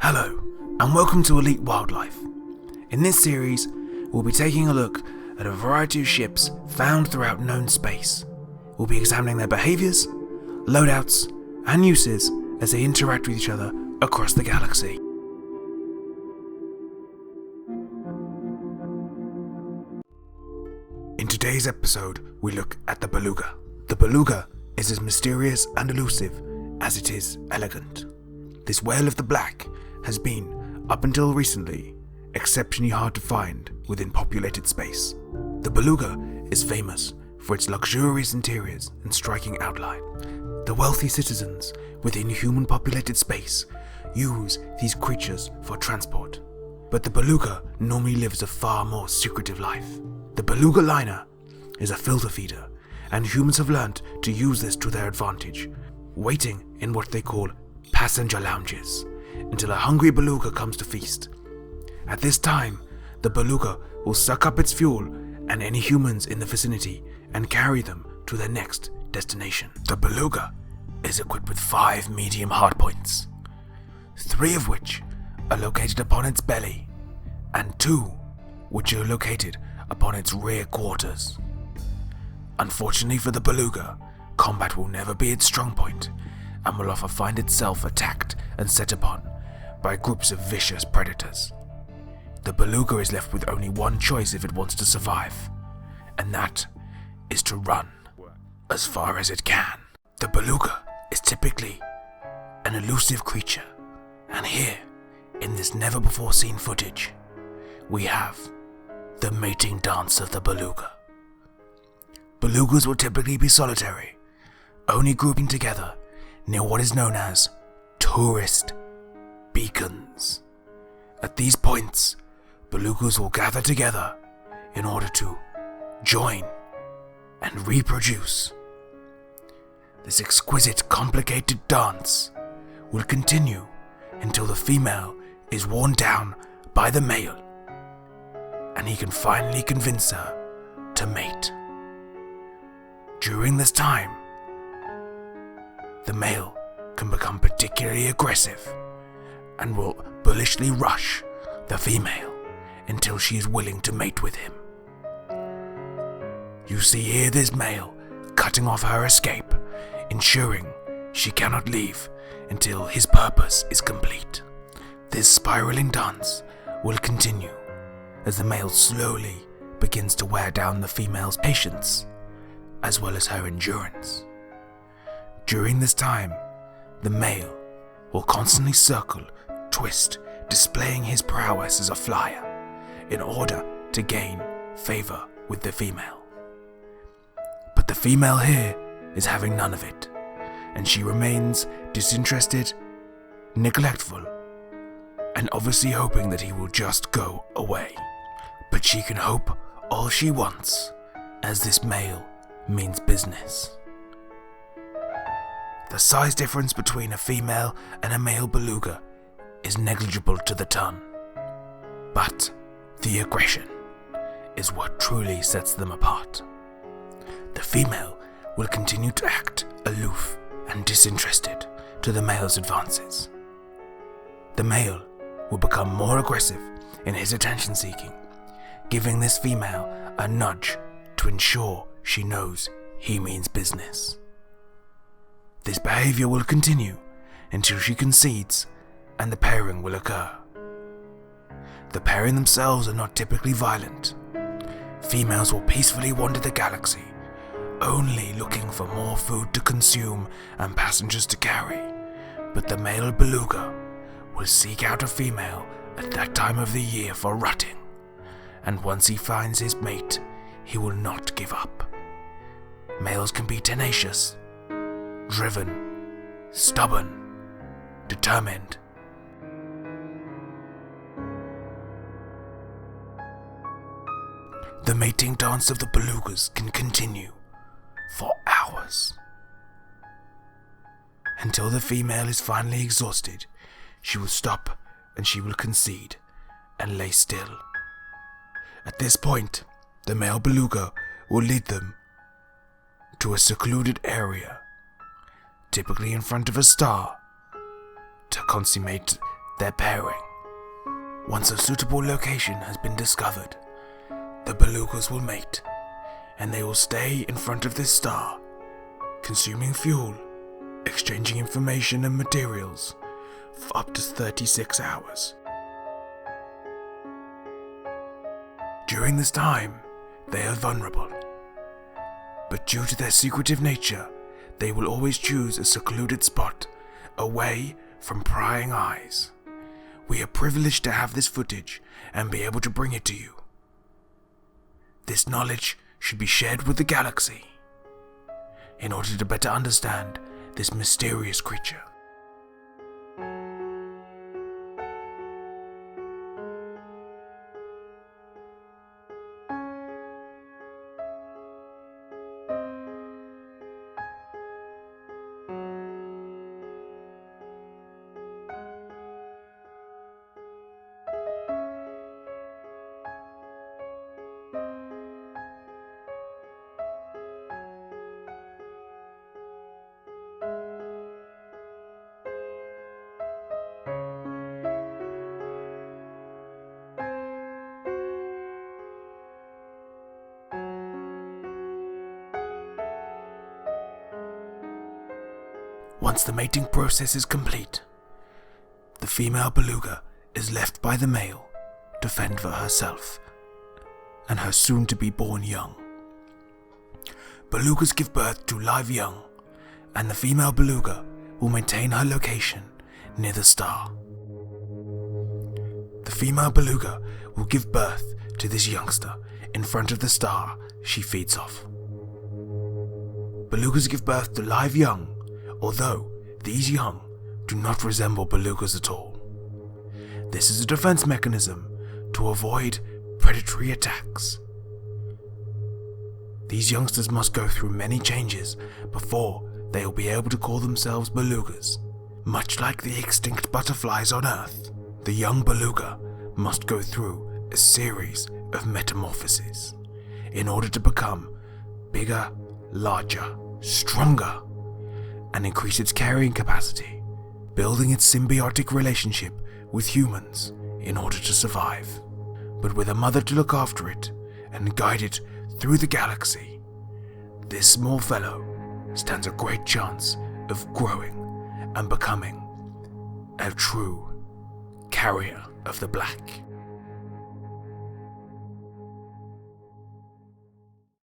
Hello, and welcome to Elite Wildlife. In this series, we'll be taking a look at a variety of ships found throughout known space. We'll be examining their behaviours, loadouts, and uses as they interact with each other across the galaxy. In today's episode, we look at the Beluga. The Beluga is as mysterious and elusive as it is elegant. This whale of the black has been, up until recently, exceptionally hard to find within populated space. The Beluga is famous for its luxurious interiors and striking outline. The wealthy citizens within human populated space use these creatures for transport, but the Beluga normally lives a far more secretive life. The Beluga liner is a filter feeder, and humans have learnt to use this to their advantage, waiting in what they call passenger lounges until a hungry beluga comes to feast. At this time, the beluga will suck up its fuel and any humans in the vicinity and carry them to their next destination. The beluga is equipped with 5 medium hardpoints, 3 of which are located upon its belly and 2 which are located upon its rear quarters. Unfortunately for the beluga, combat will never be its strong point and will often find itself attacked and set upon by groups of vicious predators. The beluga is left with only one choice if it wants to survive, and that is to run as far as it can. The beluga is typically an elusive creature, and here, in this never-before-seen footage, we have the mating dance of the beluga. Belugas will typically be solitary, only grouping together near what is known as tourist beacons. At these points, belugas will gather together in order to join and reproduce. This exquisite, complicated dance will continue until the female is worn down by the male, and he can finally convince her to mate. During this time, the male can become particularly aggressive and will bullishly rush the female until she is willing to mate with him. You see here this male cutting off her escape, ensuring she cannot leave until his purpose is complete. This spiraling dance will continue as the male slowly begins to wear down the female's patience as well as her endurance. During this time, the male will constantly circle, twist, displaying his prowess as a flyer in order to gain favor with the female. But the female here is having none of it, and she remains disinterested, neglectful, and obviously hoping that he will just go away. But she can hope all she wants, as this male means business. The size difference between a female and a male beluga is negligible to the ton, but the aggression is what truly sets them apart. The female will continue to act aloof and disinterested to the male's advances. The male will become more aggressive in his attention seeking, giving this female a nudge to ensure she knows he means business. This behavior will continue until she concedes and the pairing will occur. The pairing themselves are not typically violent. Females will peacefully wander the galaxy, only looking for more food to consume and passengers to carry, but the male beluga will seek out a female at that time of the year for rutting, and once he finds his mate, he will not give up. Males can be tenacious, driven, stubborn, determined. The mating dance of the belugas can continue for hours. Until the female is finally exhausted, she will stop and she will concede and lay still. At this point, the male beluga will lead them to a secluded area, typically in front of a star, to consummate their pairing. Once a suitable location has been discovered, the belugas will mate, and they will stay in front of this star, consuming fuel, exchanging information and materials for up to 36 hours. During this time, they are vulnerable, but due to their secretive nature, they will always choose a secluded spot away from prying eyes. We are privileged to have this footage and be able to bring it to you. This knowledge should be shared with the galaxy in order to better understand this mysterious creature. Once the mating process is complete, the female beluga is left by the male to fend for herself and her soon-to-be-born young. Belugas give birth to live young, and the female beluga will maintain her location near the star. The female beluga will give birth to this youngster in front of the star she feeds off. Belugas give birth to live young, although these young do not resemble belugas at all. This is a defense mechanism to avoid predatory attacks. These youngsters must go through many changes before they will be able to call themselves belugas. Much like the extinct butterflies on Earth, the young beluga must go through a series of metamorphoses in order to become bigger, larger, stronger, and increase its carrying capacity, building its symbiotic relationship with humans in order to survive. But with a mother to look after it and guide it through the galaxy, this small fellow stands a great chance of growing and becoming a true carrier of the black.